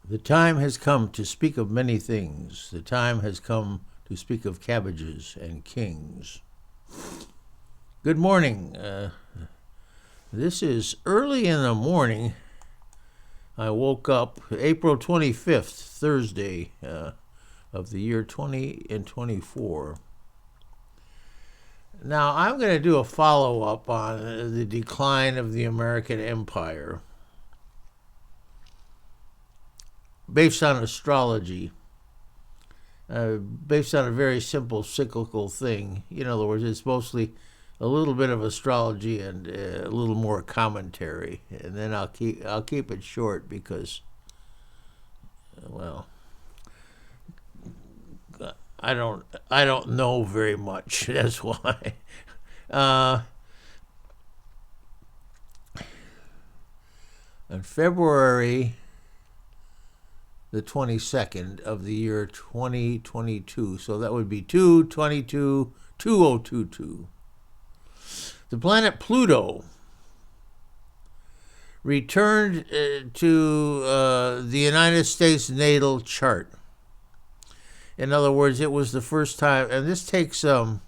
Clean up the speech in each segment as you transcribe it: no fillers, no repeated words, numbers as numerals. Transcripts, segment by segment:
The time has come to speak of many things. The time has come to speak of cabbages and kings. Good morning. This is early in the morning. I woke up April 25th, Thursday of the year 2024. Now, I'm going to do a follow-up on the decline of the American empire based on astrology, based on a very simple cyclical thing. In other words, it's mostly a little bit of astrology and a little more commentary, and then I'll keep it short because, well, I don't know very much. That's why. On February the 22nd of the year 2022, so that would be 2022, the planet Pluto returned to the United States natal chart. In other words, it was the first time, and this takes between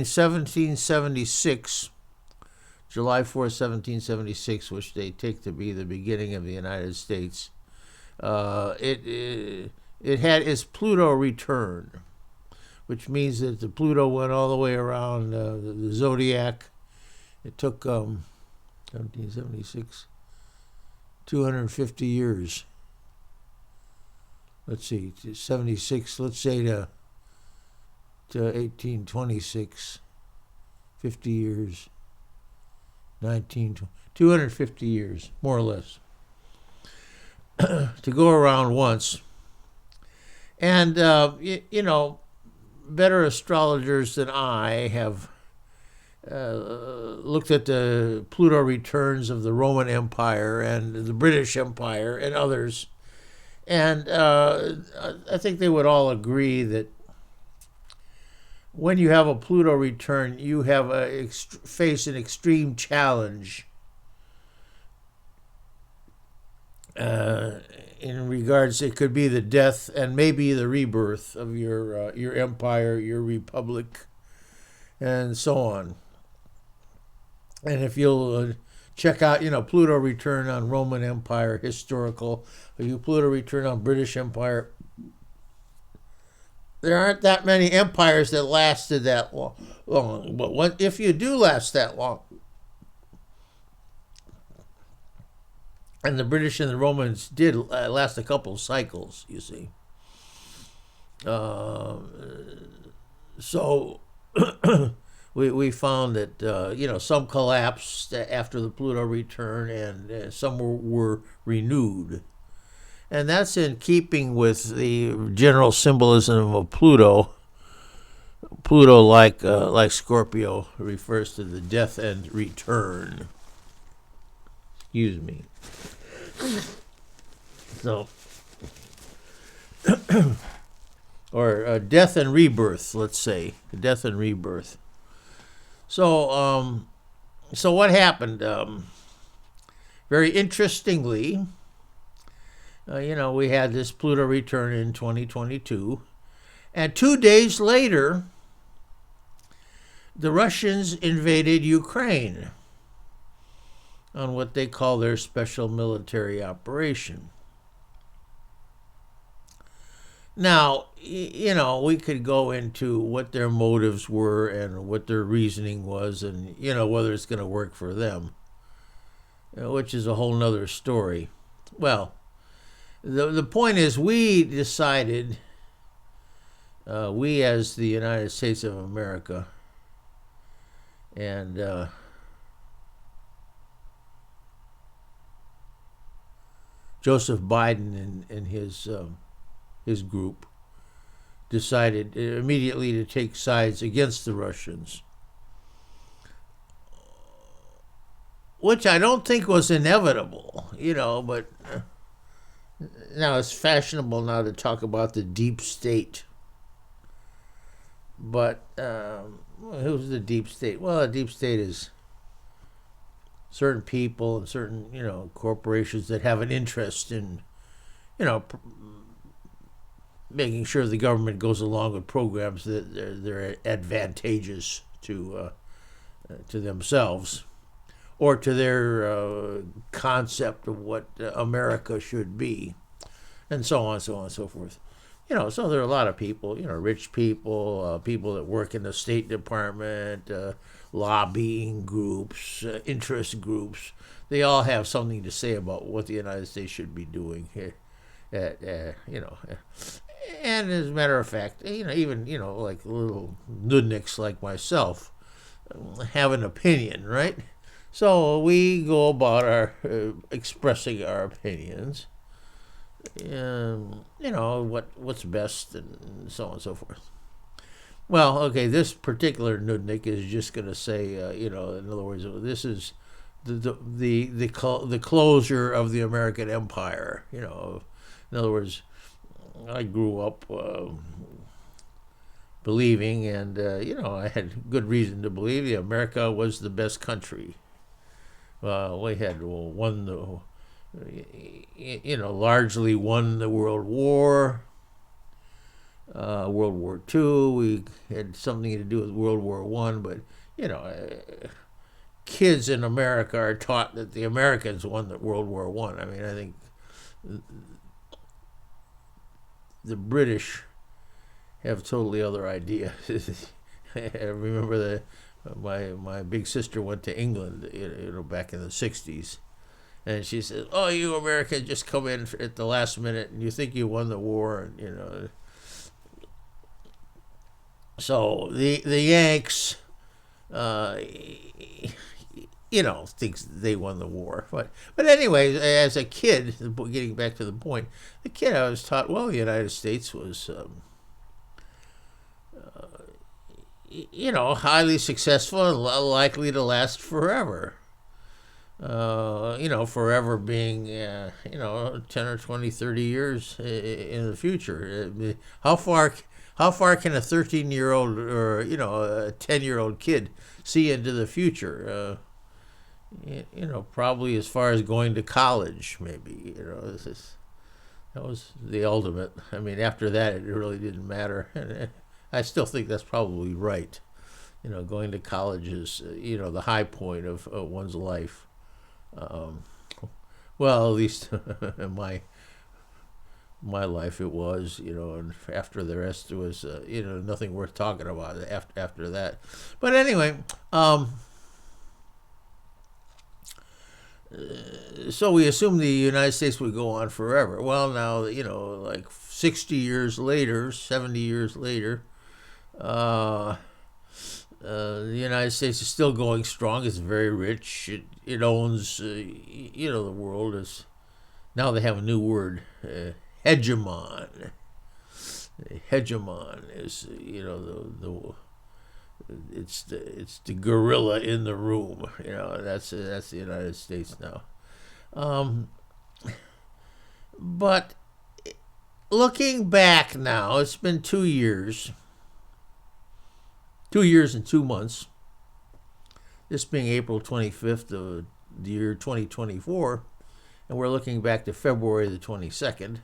1776, July 4th, 1776, which they take to be the beginning of the United States. It had its Pluto return, which means that the Pluto went all the way around the zodiac. It took 1776, 250 years. Let's see, 76, let's say to 1826, 50 years, 250 years, more or less, to go around once. And, better astrologers than I have looked at the Pluto returns of the Roman Empire and the British Empire and others. And I think they would all agree that when you have a Pluto return, you have face an extreme challenge in regards, it could be the death and maybe the rebirth of your empire, your republic, and so on. And if you'll check out, Pluto return on Roman Empire, historical. If you Pluto return on British Empire, there aren't that many empires that lasted that long. But if you do last that long, and the British and the Romans did last a couple of cycles, you see. So we found that, some collapsed after the Pluto return and some were renewed. And that's in keeping with the general symbolism of Pluto. Pluto, like Scorpio, refers to the death and return. Excuse me. So, or death and rebirth, let's say. Death and rebirth. So what happened? Very interestingly, we had this Pluto return in 2022, and 2 days later, the Russians invaded Ukraine on what they call their special military operation. Now, we could go into what their motives were and what their reasoning was and, whether it's going to work for them, which is a whole nother story. Well, the point is we decided, we as the United States of America, and Joseph Biden and his group decided immediately to take sides against the Russians, which I don't think was inevitable, but now it's fashionable now to talk about the deep state. But who's the deep state? Well, the deep state is certain people and certain, corporations that have an interest in making sure the government goes along with programs that they're advantageous to themselves or to their concept of what America should be, and so on, so on, and so forth. So there are a lot of people, rich people, people that work in the State Department, lobbying groups, interest groups. They all have something to say about what the United States should be doing here. And as a matter of fact, even like little nudniks like myself have an opinion, right? So we go about our expressing our opinions. What's best and so on and so forth. Well, okay, this particular nudnik is just going to say, in other words, this is the closure of the American empire. In other words, I grew up believing, and I had good reason to believe that America was the best country. We had won the, largely won the World War. World War II. We had something to do with World War I, but kids in America are taught that the Americans won the World War I. I mean, I think the British have totally other ideas. I remember my big sister went to England, back in the '60s, and she said, "Oh, you Americans just come in at the last minute, and you think you won the war, and So the Yanks, thinks they won the war. But anyway, as a kid, getting back to the point, the kid I was taught, well, the United States was, highly successful and likely to last forever. Forever being, 10 or 20, 30 years in the future. How far can a 13-year-old or, a 10-year-old kid see into the future? Probably as far as going to college, maybe. That was the ultimate. I mean, after that, it really didn't matter. And I still think that's probably right. Going to college is, the high point of one's life. Well, at least in my life it was, and after the rest it was, nothing worth talking about after that. But anyway, so we assumed the United States would go on forever. Well, now, like 60 years later, 70 years later, the United States is still going strong. It's very rich. It owns, the world. Is now they have a new word, hegemon. Hegemon is, it's the gorilla in the room. That's the United States now. But looking back now, it's been 2 years. 2 years and 2 months. This being April 25th of the year 2024, and we're looking back to February the 22nd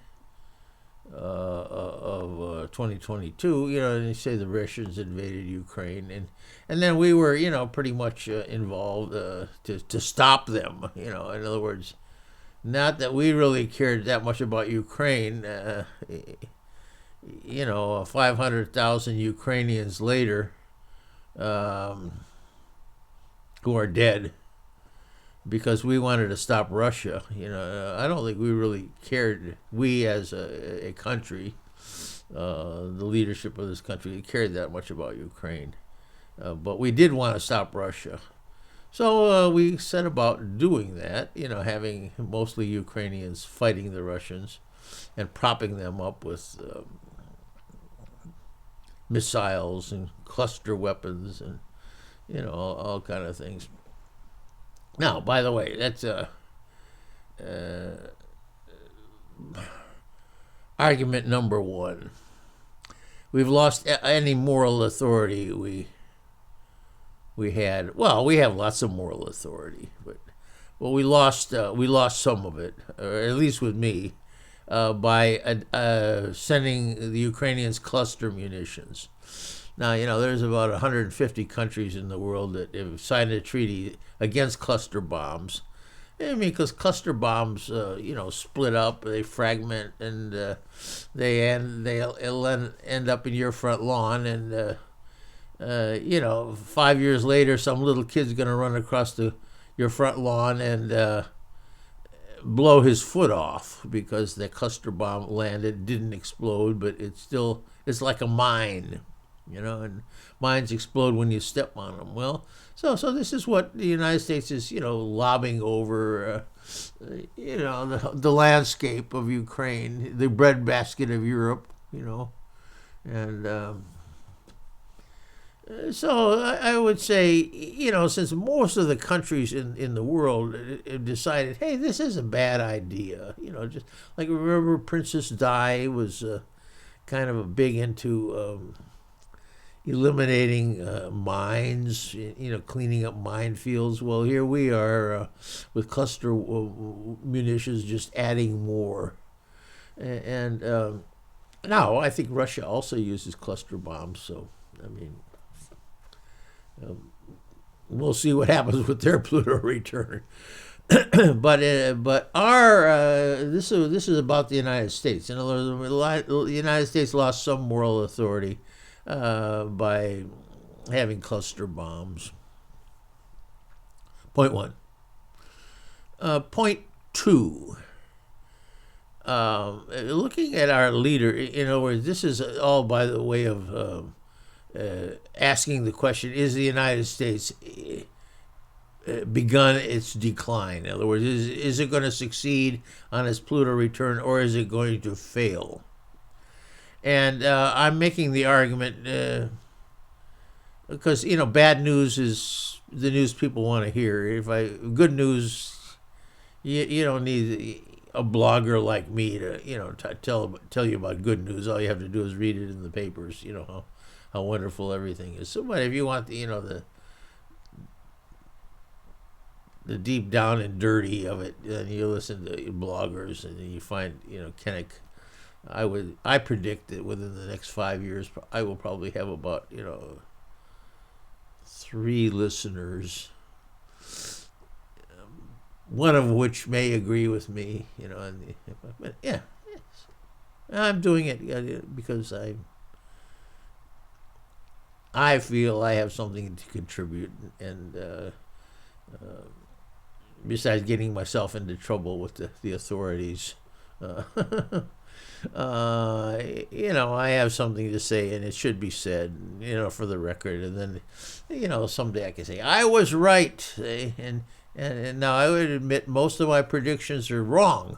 of 2022. And they say the Russians invaded Ukraine, and then we were, pretty much involved to stop them. In other words, not that we really cared that much about Ukraine. 500,000 Ukrainians later, who are dead because we wanted to stop Russia. I don't think we really cared. We as a country, the leadership of this country, cared that much about Ukraine. But we did want to stop Russia. So we set about doing that, having mostly Ukrainians fighting the Russians and propping them up with missiles and cluster weapons and, all kind of things. Now, by the way, that's argument number one. We've lost any moral authority we had. Well, we have lots of moral authority, but we lost some of it, or at least with me. by sending the Ukrainians cluster munitions. Now, there's about 150 countries in the world that have signed a treaty against cluster bombs. I mean, because cluster bombs, split up, they fragment, and they'll end up in your front lawn, and 5 years later, some little kid's going to run across your front lawn and blow his foot off because the cluster bomb landed, didn't explode, but it's like a mine. And mines explode when you step on them. Well, so this is what the United States is, lobbying over, the landscape of Ukraine, the breadbasket of Europe, and so I would say, since most of the countries in the world have decided, hey, this is a bad idea, just like remember Princess Di was kind of a big into eliminating mines, cleaning up minefields. Well, here we are with cluster munitions, just adding more. And now I think Russia also uses cluster bombs. So, I mean, we'll see what happens with their Pluto return. but our this is about the United States. In other words, the United States lost some moral authority by having cluster bombs. Point one. Point two. Looking at our leader, in other words, this is all by the way of asking the question: is the United States begun its decline? In other words, is it going to succeed on its Pluto return, or is it going to fail? And I'm making the argument because bad news is the news people want to hear. Good news, you don't need a blogger like me to tell you about good news. All you have to do is read it in the papers. How wonderful everything is. So, but if you want the deep down and dirty of it, then you listen to bloggers, and then you find Kennick. I predict that within the next 5 years, I will probably have about 3 listeners, one of which may agree with me. But yeah, I'm doing it because I feel I have something to contribute, and besides getting myself into trouble with the authorities. I have something to say, and it should be said, for the record. And then, someday I can say I was right. And now I would admit most of my predictions are wrong.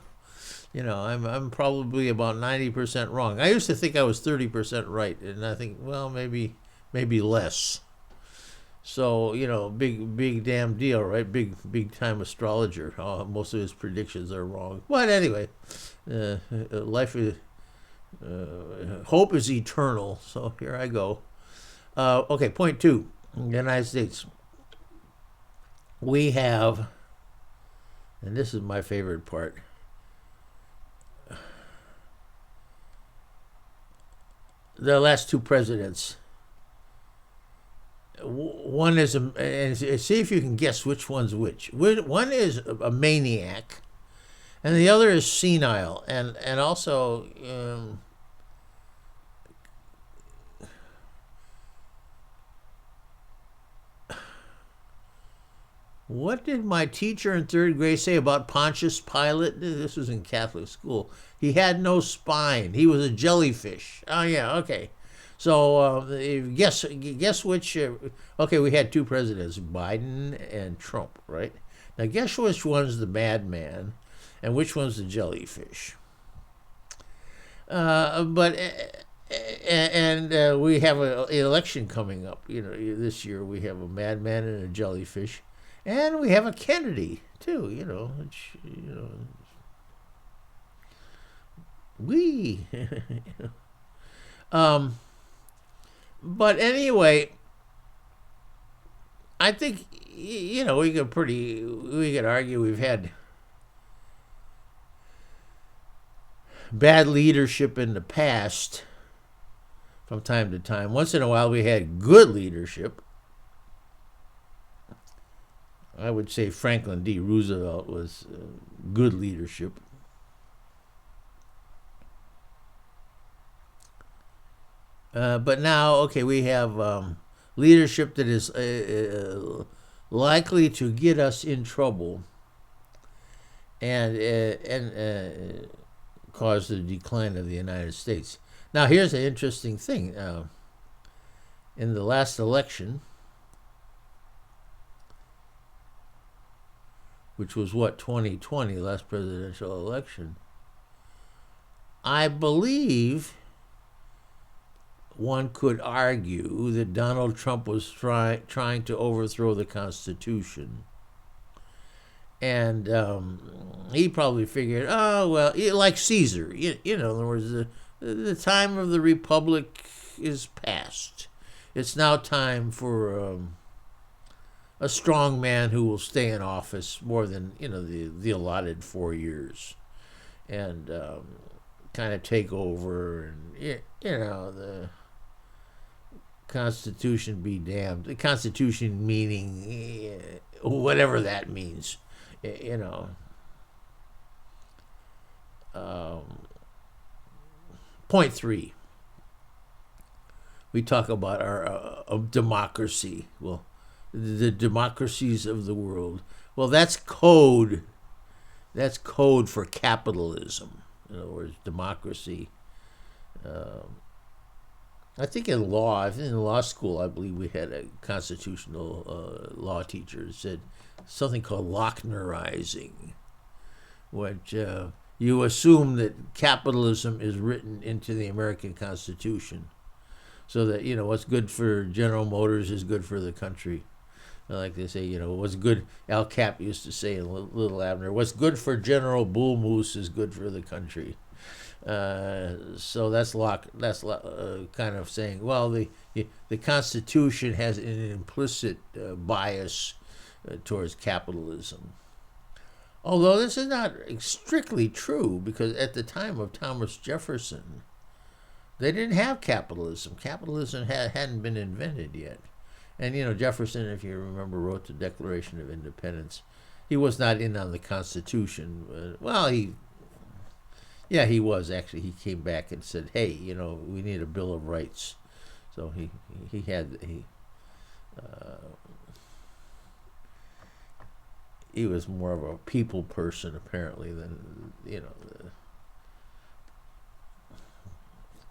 I'm probably about 90% wrong. I used to think I was 30% right, and I think, well, maybe less. So, big damn deal, right? Big time astrologer. Most of his predictions are wrong. But anyway, life is, hope is eternal. So here I go. Okay, point two. In the United States, we have, and this is my favorite part, the last 2 presidents. One is and see if you can guess which one's which. One is a maniac, and the other is senile, and also what did my teacher in 3rd grade say about Pontius Pilate? This was in Catholic school. He had no spine. He was a jellyfish. Oh yeah, okay. So guess which. Okay, we had 2 presidents, Biden and Trump, right? Now guess which one's the madman, and which one's the jellyfish. But we have an election coming up. This year we have a madman and a jellyfish, and we have a Kennedy too. Which we. But anyway, I think we could argue we've had bad leadership in the past from time to time. Once in a while we had good leadership. I would say Franklin D. Roosevelt was good leadership. But now, okay, we have leadership that is likely to get us in trouble and cause the decline of the United States. Now, here's an interesting thing. In the last election, which was 2020, last presidential election, I believe one could argue that Donald Trump was trying to overthrow the Constitution. And he probably figured, oh, well, like Caesar. In other words, the time of the Republic is past. It's now time for a strong man who will stay in office more than, the allotted 4 years. And kind of take over and, the Constitution be damned. The Constitution meaning whatever that means, Point 3. We talk about our democracy. Well, the democracies of the world. Well, that's code. That's code for capitalism. In other words, democracy. I think in law school, I believe we had a constitutional law teacher that said something called Lochnerizing, which you assume that capitalism is written into the American Constitution, so that what's good for General Motors is good for the country. Like they say, what's good. Al Cap used to say in Little Abner, what's good for General Bull Moose is good for the country. So that's kind of saying, well, the Constitution has an implicit bias towards capitalism. Although this is not strictly true, because at the time of Thomas Jefferson, they didn't have capitalism. Capitalism hadn't been invented yet. And, Jefferson, if you remember, wrote the Declaration of Independence. He was not in on the Constitution. He was actually. He came back and said, "Hey, we need a Bill of Rights." So he was more of a people person apparently than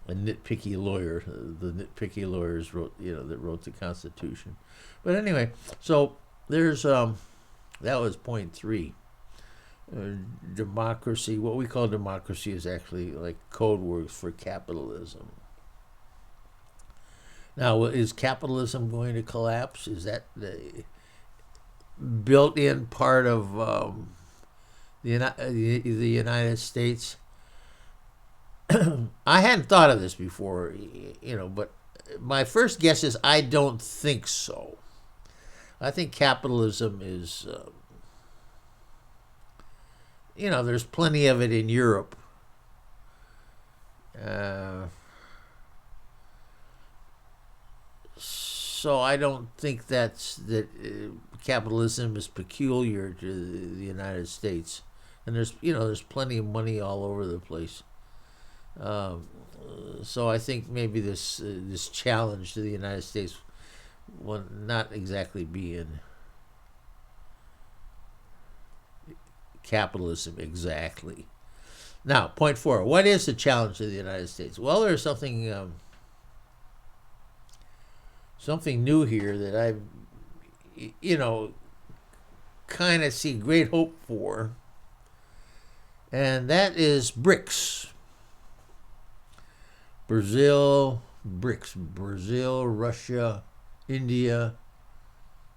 a nitpicky lawyer. The nitpicky lawyers wrote the Constitution. But anyway, so there's that was point 3. Democracy, what we call democracy, is actually like code words for capitalism. Now, is capitalism going to collapse? Is that the built-in part of the United States? I hadn't thought of this before, but my first guess is I don't think so. I think capitalism is... there's plenty of it in Europe. So I don't think that capitalism is peculiar to the United States. And there's plenty of money all over the place. So I think maybe this challenge to the United States will not exactly be in capitalism exactly. Now, point 4. What is the challenge to the United States? Well, there's something new here that I, kind of see great hope for, and that is BRICS. BRICS. Brazil, Russia, India,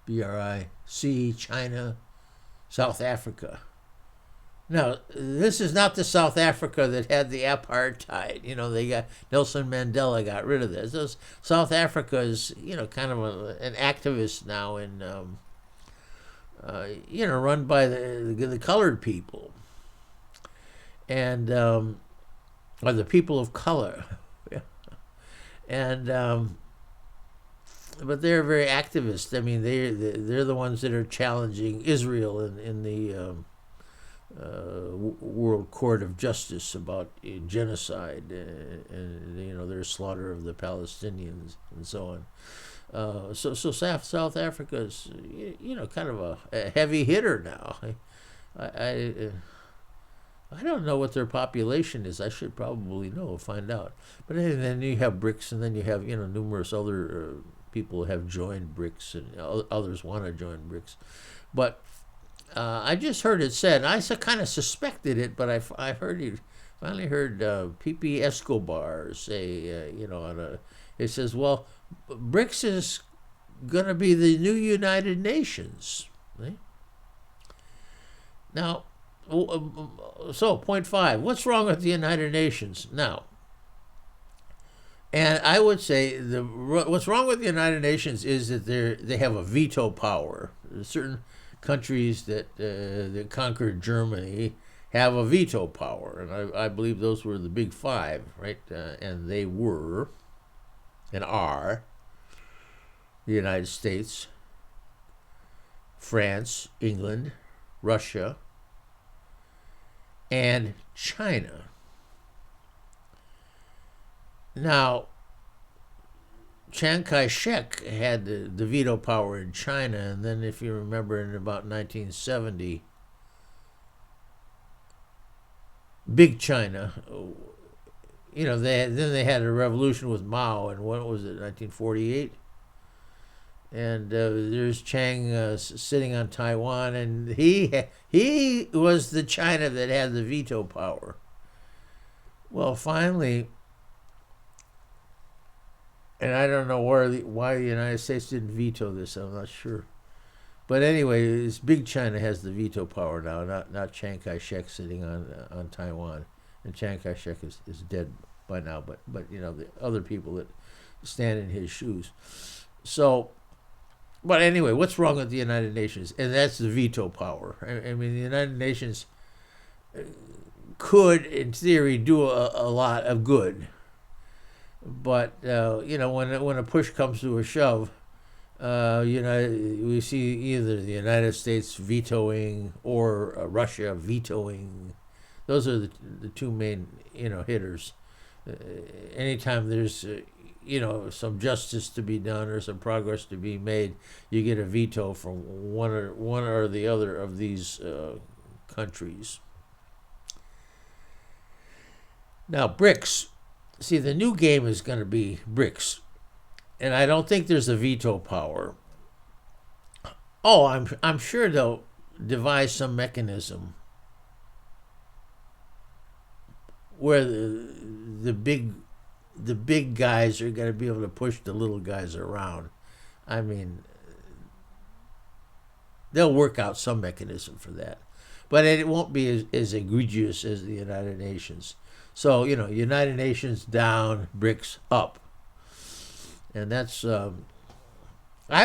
BRIC, China, South Africa. Now, this is not the South Africa that had the apartheid. They got Nelson Mandela got rid of this. South Africa is, kind of an activist now, and run by the colored people. And are the people of color. Yeah. And but they're very activist. I mean, they're the ones that are challenging Israel in the World Court of Justice about genocide and their slaughter of the Palestinians and so on. So South Africa's kind of a heavy hitter now. I don't know what their population is. I should probably find out. But then you have BRICS, and then you have numerous other people have joined BRICS, and others want to join BRICS. But I just heard it said, and I kind of suspected it, but I finally heard Pepe Escobar say, it says, well, BRICS is going to be the new United Nations. Right? Now, so point 5, what's wrong with the United Nations now? And I would say what's wrong with the United Nations is that they have a veto power. There's certain countries that conquered Germany have a veto power, and I believe those were the big 5, right? And they were and are the United States, France, England, Russia, and China. Now, Chiang Kai-shek had the veto power in China, and then if you remember in about 1970, Big China, they had a revolution with Mao, and what was it, 1948? And there's Chiang sitting on Taiwan, and he was the China that had the veto power. Well, finally, and I don't know why the United States didn't veto this. I'm not sure. But anyway, this Big China has the veto power now, not Chiang Kai-shek sitting on Taiwan. And Chiang Kai-shek is dead by now, but the other people that stand in his shoes. So, but anyway, what's wrong with the United Nations? And that's the veto power. I mean, the United Nations could, in theory, do a lot of good. But, when a push comes to a shove, we see either the United States vetoing or Russia vetoing. Those are the two main, hitters. Anytime there's some justice to be done or some progress to be made, you get a veto from one or the other of these countries. Now, BRICS. See, the new game is going to be BRICS, and I don't think there's a veto power. Oh, I'm sure they'll devise some mechanism where the big guys are going to be able to push the little guys around. I mean, they'll work out some mechanism for that. But it won't be as egregious as the United Nations. So, United Nations down, BRICS up. And that's, I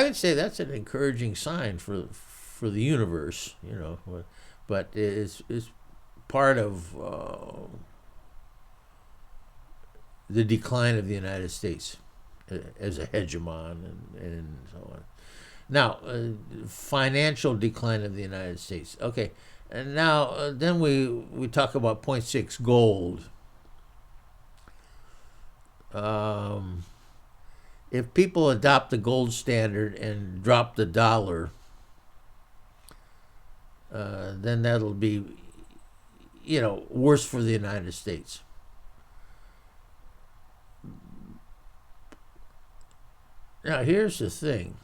would say that's an encouraging sign for the universe, But it's part of the decline of the United States as a hegemon and so on. Now, financial decline of the United States. Okay, and now then we talk about point 6, gold. If people adopt the gold standard and drop the dollar, then that'll be, worse for the United States. Now, here's the thing.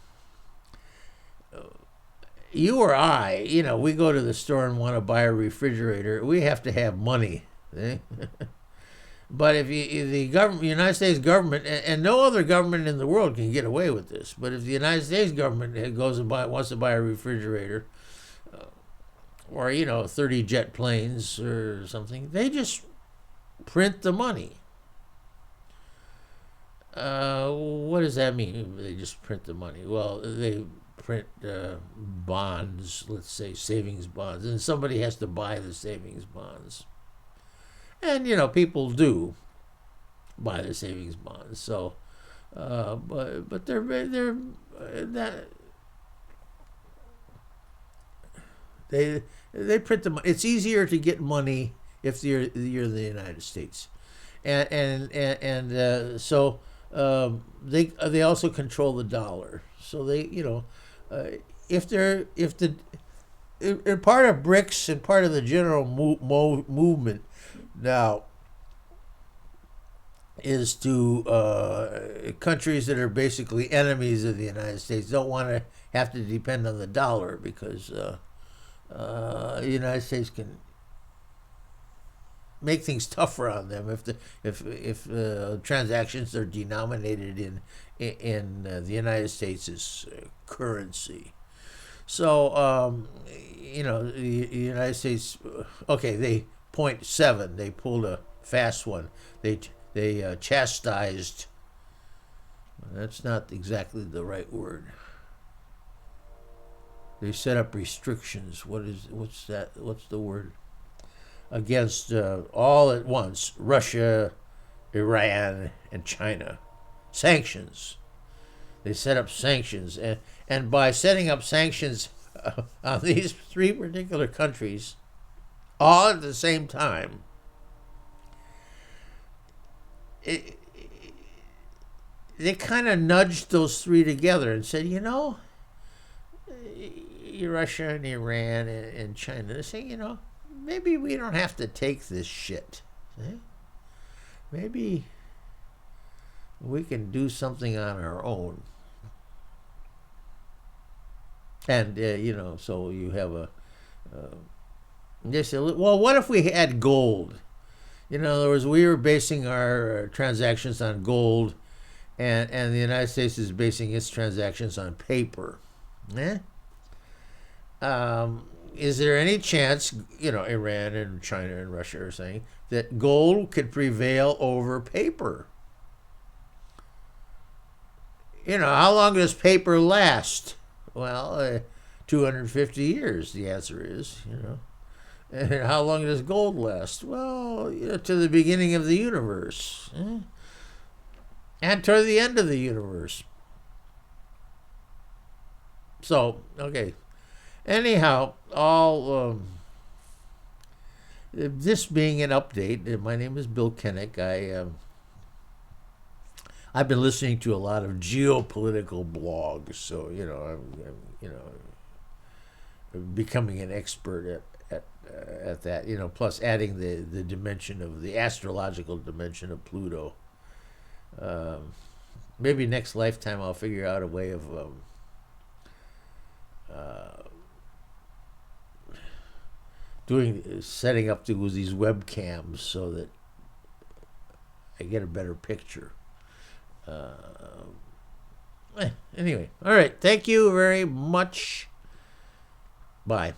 You or I, we go to the store and want to buy a refrigerator. We have to have money. Eh? But if the government, United States government, and no other government in the world can get away with this, but if the United States government goes and wants to buy a refrigerator, or 30 jet planes or something, they just print the money. What does that mean? They just print the money. Well, they print bonds, let's say savings bonds, and somebody has to buy the savings bonds. And people do buy the savings bonds. So, but they're that they print the money. It's easier to get money if you're the United States, and so they also control the dollar. So they if the part of BRICS and part of the general movement now is to countries that are basically enemies of the United States don't want to have to depend on the dollar, because the United States can make things tougher on them if transactions are denominated in the United States' currency. So the United States, okay, they 0.7, they pulled a fast one. They chastised. That's not exactly the right word. They set up restrictions. What's the word? Against all at once Russia, Iran, and China. Sanctions. They set up sanctions, and by setting up sanctions on these three particular countries, all at the same time, they kind of nudged those three together and said, Russia and Iran and China, they say, maybe we don't have to take this shit. Maybe we can do something on our own. And, so you have they say, well, what if we had gold? In other words, we were basing our transactions on gold, and the United States is basing its transactions on paper. Is there any chance, Iran and China and Russia are saying, that gold could prevail over paper? How long does paper last? Well, 250 years, the answer is, And how long does gold last? Well, to the beginning of the universe. And to the end of the universe. So, okay. Anyhow, this being an update, my name is Bill Kennick. I've been listening to a lot of geopolitical blogs, so I'm becoming an expert at that. Plus adding the dimension of the astrological dimension of Pluto. Maybe next lifetime I'll figure out a way of setting up these webcams so that I get a better picture. Anyway, all right. Thank you very much. Bye.